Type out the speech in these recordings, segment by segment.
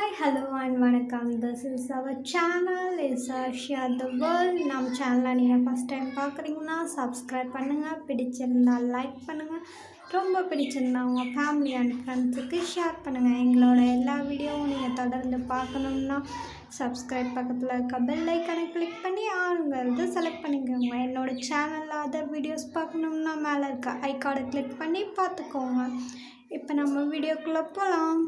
Hi, hello and வணக்கம். This is our channel is Share the World. நம்ம சேனலை நீங்கள் ஃபஸ்ட் டைம் பார்க்குறீங்கன்னா சப்ஸ்கிரைப் பண்ணுங்கள், பிடிச்சிருந்தா லைக் பண்ணுங்கள், ரொம்ப பிடிச்சிருந்தா உங்கள் ஃபேமிலி அண்ட் ஃப்ரெண்ட்ஸுக்கு ஷேர் பண்ணுங்கள். எங்களோட எல்லா வீடியோவும் நீங்கள் தொடர்ந்து பார்க்கணுன்னா சப்ஸ்கிரைப் பக்கத்தில் இருக்க பெல் ஐக்கானை கிளிக் பண்ணி ஆளுங்கிறது செலக்ட் பண்ணிக்கோங்க. என்னோடய சேனலில் அதர் வீடியோஸ் பார்க்கணுன்னா மேலே இருக்க ஐக்கார்டை கிளிக் பண்ணி பார்த்துக்கோங்க. இப்போ நம்ம வீடியோக்குள்ளே போகலாம்.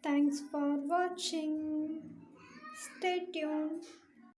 Thanks for watching. Stay tuned.